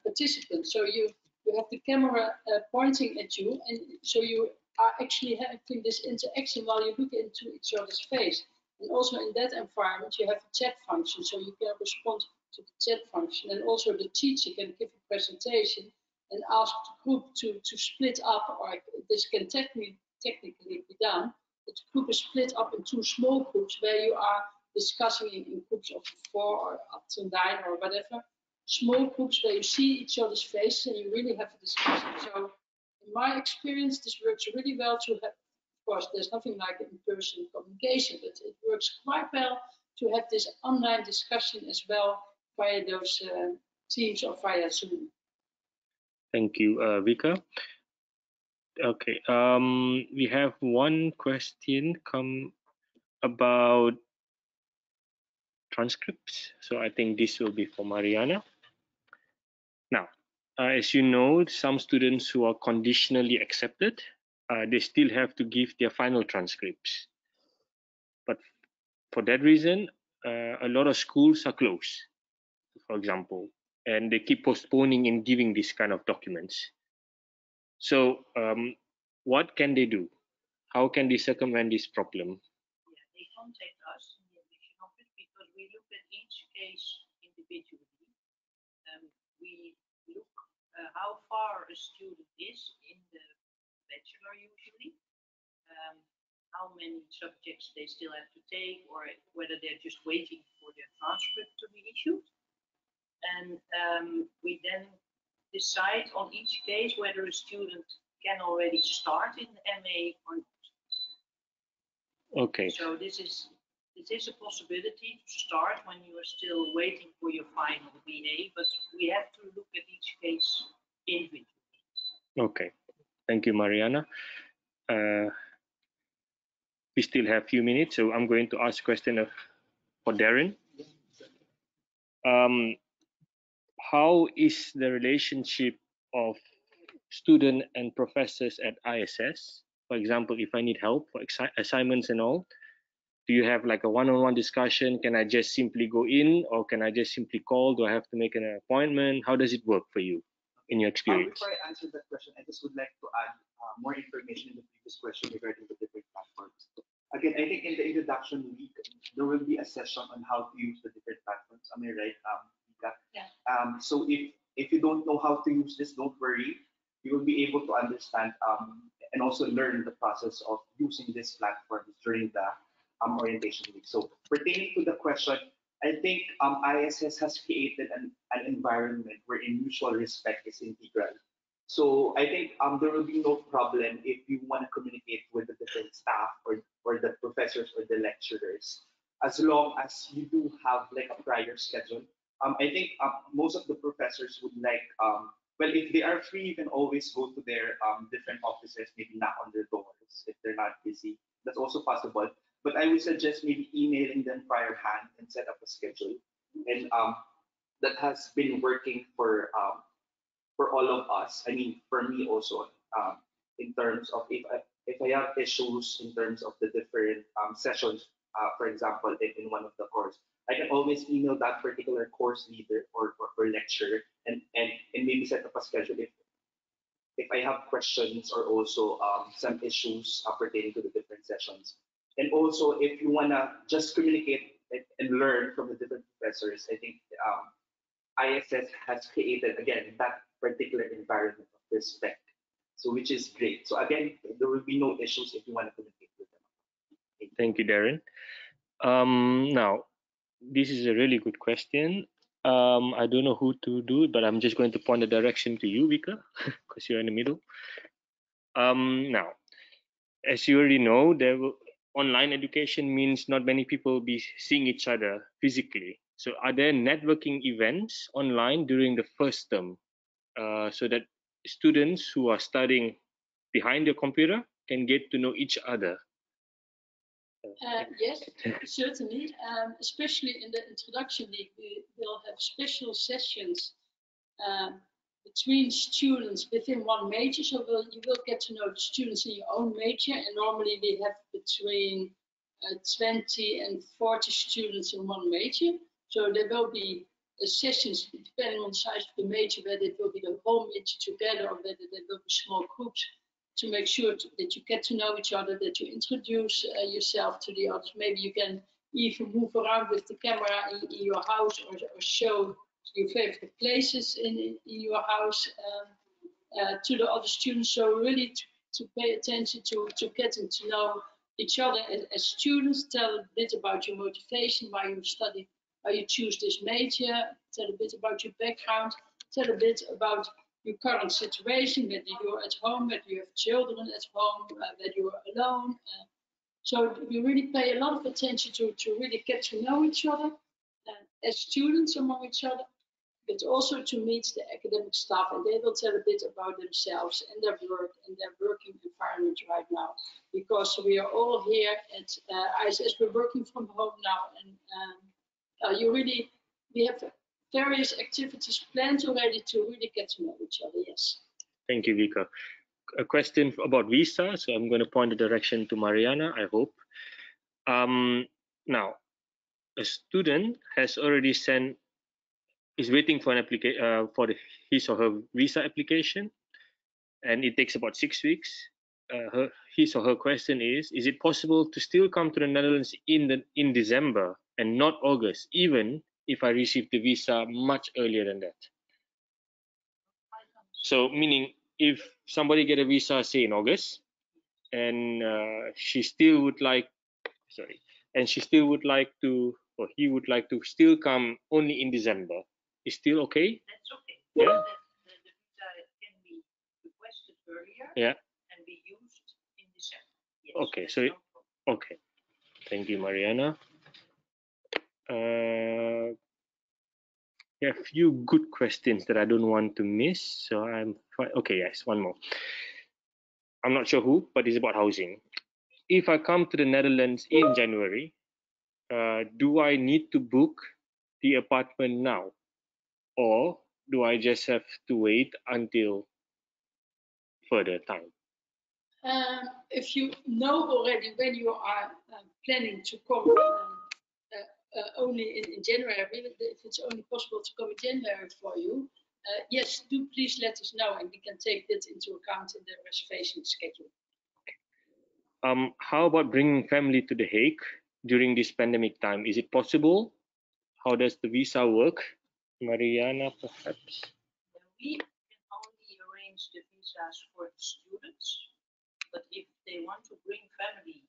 A: participants. So you have the camera pointing at you, and so you are actually having this interaction while you look into each other's face. And also in that environment, you have a chat function, so you can respond to the chat function. And also the teacher can give a presentation and ask the group to split up, or this can technically be done. The group is split up in 2 small groups where you are discussing in groups of 4 or up to 9 or whatever. Small groups where you see each other's faces and you really have a discussion. So in my experience, this works really well to have. Of course, there's nothing like in-person communication, but it works quite well to have this online discussion as well via those Teams or via Zoom.
D: Thank you, Vika. Okay, we have one question come about transcripts. So I think this will be for Mariana. Now, as you know, some students who are conditionally accepted, they still have to give their final transcripts. But for that reason, a lot of schools are closed, for example, and they keep postponing in giving these kind of documents. So what can they do? How can they circumvent this problem?
B: Yeah, they contact us in the admission office because we look at each case individually. We look how far a student is in the bachelor usually, how many subjects they still have to take, or whether they're just waiting for their transcript to be issued. And we then decide on each case whether a student can already start in the MA or not.
D: Okay.
B: So this is a possibility to start when you are still waiting for your final BA, but we have to look at each case individually.
D: Okay. Thank you, Mariana. We still have a few minutes, so I'm going to ask a question for Darren. How is the relationship of student and professors at ISS? For example, if I need help for assignments and all, do you have like a one-on-one discussion? Can I just simply go in, or can I just simply call? Do I have to make an appointment? How does it work for you in your experience?
C: Before I answer that question, I just would like to add more information in the previous question regarding the different platforms. Again, I think in the introduction week, there will be a session on how to use the different platforms. Am I right, Vika?
A: Yeah.
C: So if you don't know how to use this, don't worry. You will be able to understand and also learn the process of using this platform during the orientation week. So pertaining to the question, I think ISS has created an environment wherein mutual respect is integral. So I think there will be no problem if you want to communicate with the different staff or the professors or the lecturers, as long as you do have like a prior schedule. I think most of the professors would like, well, if they are free, you can always go to their different offices, maybe knock on their doors if they're not busy. That's also possible. But I would suggest maybe emailing them prior hand and set up a schedule. And that has been working for all of us. I mean, for me also, in terms of if I have issues in terms of the different sessions, for example, in one of the course, I can always email that particular course leader or lecturer and maybe set up a schedule I have questions or also some issues pertaining to the different sessions. And also, if you wanna just communicate and learn from the different professors, I think ISS has created again that particular environment of respect. So which is great. So again, there will be no issues if you want to communicate with them.
D: Thank you, Darren. Now, this is a really good question. I don't know who to do, but I'm just going to point the direction to you, Vika, because you're in the middle. Now, as you already know, online education means not many people be seeing each other physically. So, are there networking events online during the first term, so that students who are studying behind the computer can get to know each other?
A: Yes, certainly. Especially in the introduction week, we will have special sessions um, between students within one major. So you will get to know the students in your own major. And normally we have between 20 and 40 students in one major. So there will be sessions depending on the size of the major, whether it will be the whole major together or whether there will be small groups, to make sure that you get to know each other, that you introduce yourself to the others. Maybe you can even move around with the camera in your house, or show your favorite places in your house to the other students. So really to pay attention to getting to know each other as students. Tell a bit about your motivation, why you study, why you choose this major. Tell a bit about your background. Tell a bit about your current situation, whether you're at home, whether you have children at home, whether you're alone. So we really pay a lot of attention to really get to know each other as students among each other, but also to meet the academic staff, and they will tell a bit about themselves and their work and their working environment right now. Because we are all here at ISS, we're working from home now, and we have various activities planned already to really get to know each other. Yes.
D: Thank you, Vika. A question about visa, so I'm going to point the direction to Mariana, I hope. Now, a student has already is waiting for an application for his or her visa application, and it takes about 6 weeks. His or her question is it possible to still come to the Netherlands in December and not August, even if I receive the visa much earlier than that? So, meaning if somebody get a visa, say in August, and she still would like, and she still would like to, or he would like to still come only in December, is still okay?
B: That's okay.
D: Yeah.
B: The visa can be requested earlier.
D: Yeah.
B: And be used in December. Yes,
D: okay, so okay. Thank you, Mariana. A few good questions that I don't want to miss. So okay. Yes, one more. I'm not sure who, but it's about housing. If I come to the Netherlands in January, do I need to book the apartment now, or do I just have to wait until further time?
A: If you know already when you are planning to come only in January, if it's only possible to come in January for you, yes, do please let us know, and we can take that into account in the reservation schedule.
D: How about bringing family to The Hague during this pandemic time? Is it possible? How does the visa work? Mariana, perhaps?
B: We can only arrange the visas for the students, but if they want to bring family,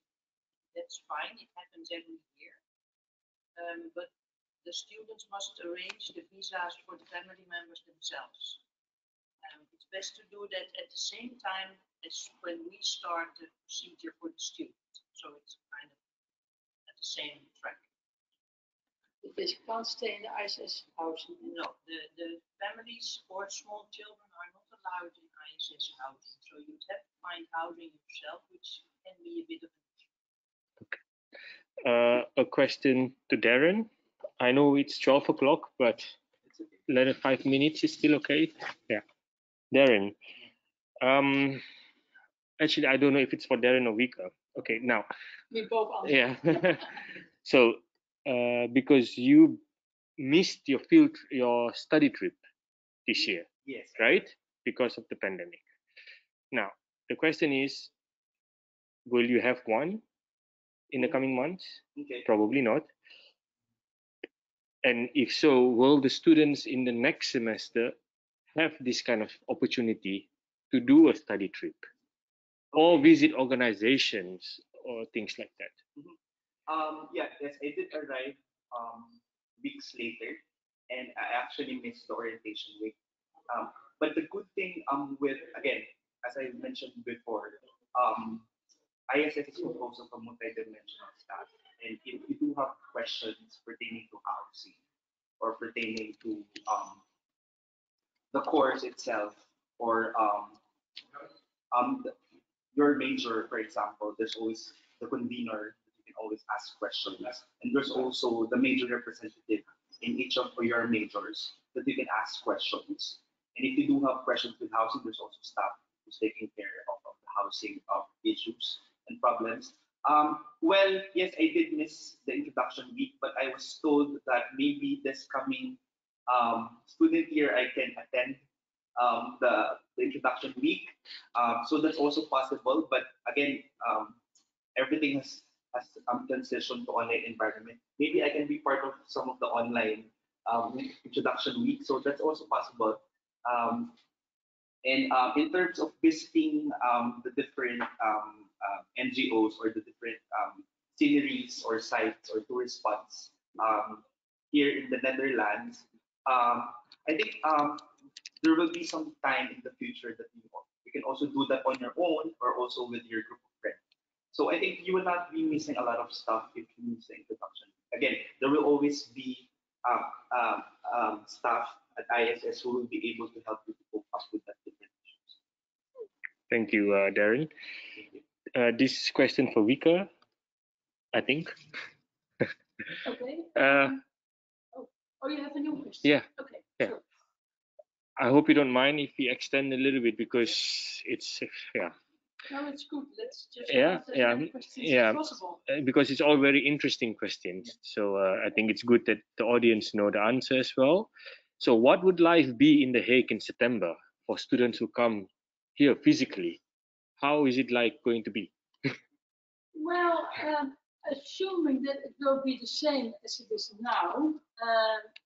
B: that's fine. It happens every year. But the students must arrange the visas for the family members themselves. It's best to do that at the same time as when we start the procedure for the students. So it's kind of at the same track.
A: Because you can't stay in the ISS housing.
B: No, the families or small children are not allowed in ISS housing. So you'd have to find housing yourself, which can be a bit of an issue.
D: Okay. A question to Darren. I know it's 12 o'clock, but 5 minutes is still okay. Yeah. Darren. Actually, I don't know if it's for Darren or Vika. Okay, now.
A: We both answer.
D: Yeah. So, because you missed your study trip this year.
C: Yes.
D: Right? Because of the pandemic. Now, the question is, will you have one in the coming months?
C: Okay.
D: Probably not. And if so, will the students in the next semester have this kind of opportunity to do a study trip or visit organizations or things like that?
C: Yeah, yes, I did arrive weeks later, and I actually missed the orientation week. But the good thing with, again, as I mentioned before, ISS is composed of a multidimensional staff, and if you do have questions pertaining to housing or pertaining to the course itself, or um, the, your major, for example, there's always the convener that you can always ask questions, and there's also the major representative in each of your majors that you can ask questions. And if you do have questions with housing, there's also staff who's taking care of the housing issues and problems. Well, yes, I did miss the introduction week, but I was told that maybe this coming student year I can attend the introduction week. So that's also possible. But again, everything has transitioned to online environment. Maybe I can be part of some of the online introduction week. So that's also possible. And in terms of visiting the different NGOs or the different sceneries or sites or tourist spots here in the Netherlands, I think there will be some time in the future that you can also do that on your own or also with your group of friends. So I think you will not be missing a lot of stuff if you miss the introduction. Again, there will always be staff at ISS who will be able to help you to cope up with that different issues.
D: Thank you, Darren. This question for Vika, I think.
A: Okay.
D: Uh,
A: Oh, you have a new question?
D: Yeah.
A: Okay,
D: Yeah.
A: sure.
D: I hope you don't mind if we extend a little bit because it's
A: No, it's good. Let's just
D: Yeah,
A: ask as
D: yeah,
A: many questions
D: yeah.
A: as possible.
D: Because it's all very interesting questions. So I think it's good that the audience know the answer as well. So what would life be in The Hague in September for students who come here physically? How is it like going to be?
A: Well, assuming that it will be the same as it is now,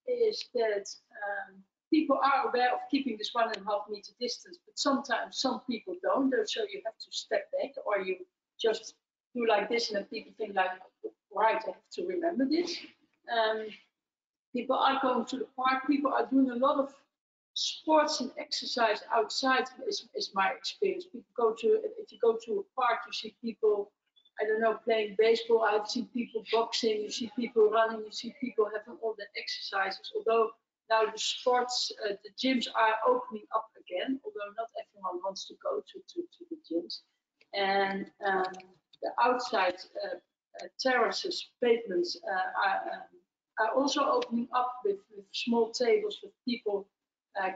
A: is that people are aware of keeping this 1.5 meter distance, but sometimes some people don't. So you have to step back, or you just do like this, and then people think like, right, I have to remember this. People are going to the park. People are doing a lot of sports and exercise outside. Is my experience. People go to if you go to a park, you see people. I don't know, playing baseball. I've seen people boxing. You see people running. You see people having all the exercises. Although now the sports, the gyms are opening up again. Although not everyone wants to go to the gyms, and the outside terraces, pavements are also opening up with small tables with people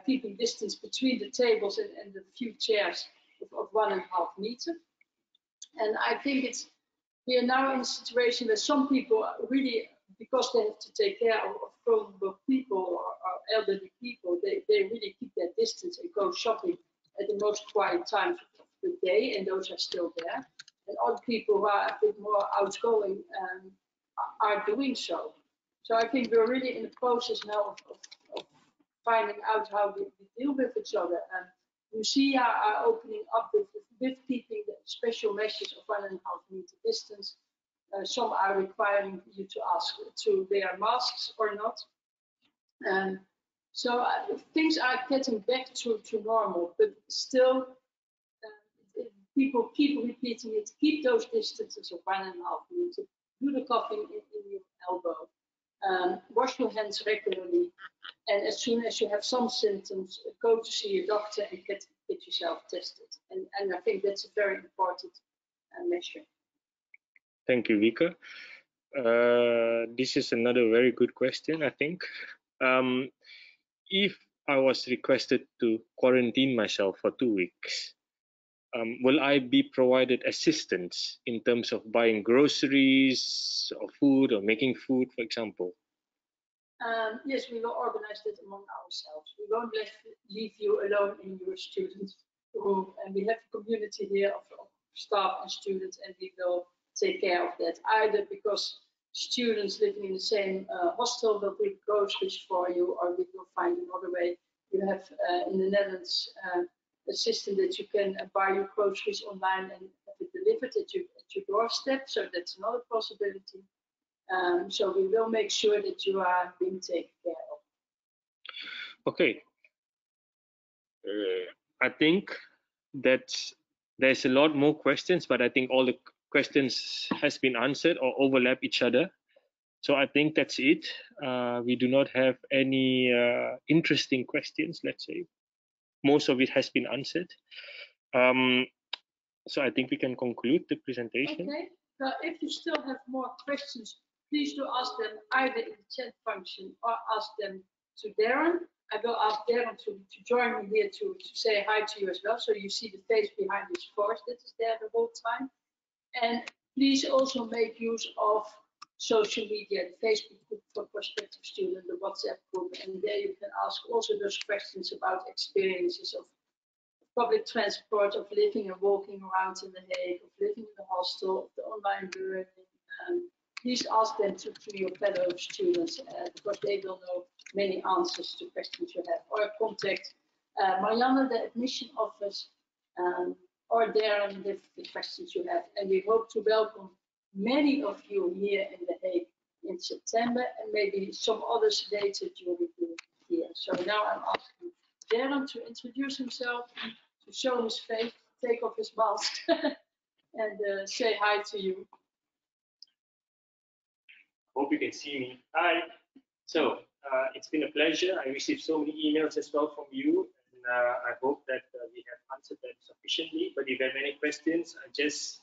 A: keeping distance between the tables and the few chairs of 1.5 meter. And I think we are now in a situation where some people really, because they have to take care of vulnerable people or elderly people, they really keep their distance and go shopping at the most quiet times of the day, and those are still there. And other people who are a bit more outgoing are doing so. So I think we're really in the process now of finding out how we deal with each other. And museums are opening up with keeping the special measures of 1.5 meter distance. Some are requiring you to ask to wear masks or not. So things are getting back to normal, but still people keep repeating it, keep those distances of 1.5 meters, do the coughing in your elbow, wash your hands regularly, and as soon as you have some symptoms, go to see a doctor and get yourself tested. And I think that's a very important measure.
D: Thank you, Vika. This is another very good question, I think. If I was requested to quarantine myself for 2 weeks, will I be provided assistance in terms of buying groceries or food or making food, for example?
A: Yes, we will organize that among ourselves. We won't leave you alone in your students. room, and we have a community here of staff and students, and we will take care of that, either because students living in the same hostel will bring groceries for you, or we will find another way. You have in the Netherlands a system that you can buy your groceries online and have it delivered at your doorstep, so that's another possibility. So we will make sure that you are being taken care of.
D: Okay. I think there's a lot more questions, but I think all the questions has been answered or overlap each other. So I think that's it. We do not have any interesting questions, let's say. Most of it has been answered. So I think we can conclude the presentation.
A: Okay. So if you still have more questions, please do ask them either in the chat function or ask them to Darren. I will ask Darren to join me here to say hi to you as well, so you see the face behind his voice that is there the whole time. And please also make use of social media, the Facebook group for prospective students, the WhatsApp group, and there you can ask also those questions about experiences of public transport, of living and walking around in The Hague, of living in the hostel, of the online learning. Please ask them to your fellow students because they will know many answers to questions you have. Or contact Marianne, the admission office, or Darren with the questions you have. And we hope to welcome many of you here in The Hague in September, and maybe some others later during the year. So now I'm asking Darren to introduce himself, to show his face, take off his mask, and say hi to you.
D: Hope you can see me. Hi. So it's been a pleasure. I received so many emails as well from you, and I hope that we have answered them sufficiently. But if you have any questions, I just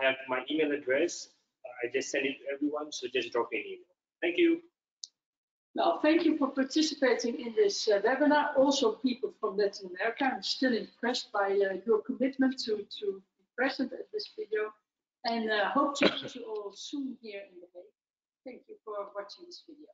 D: have my email address. I just send it to everyone, so just drop me an email. Thank you.
A: Well, thank you for participating in this webinar. Also, people from Latin America, I'm still impressed by your commitment to be present at this video, and hope to meet you all soon here in The Hague. Thank you for watching this video.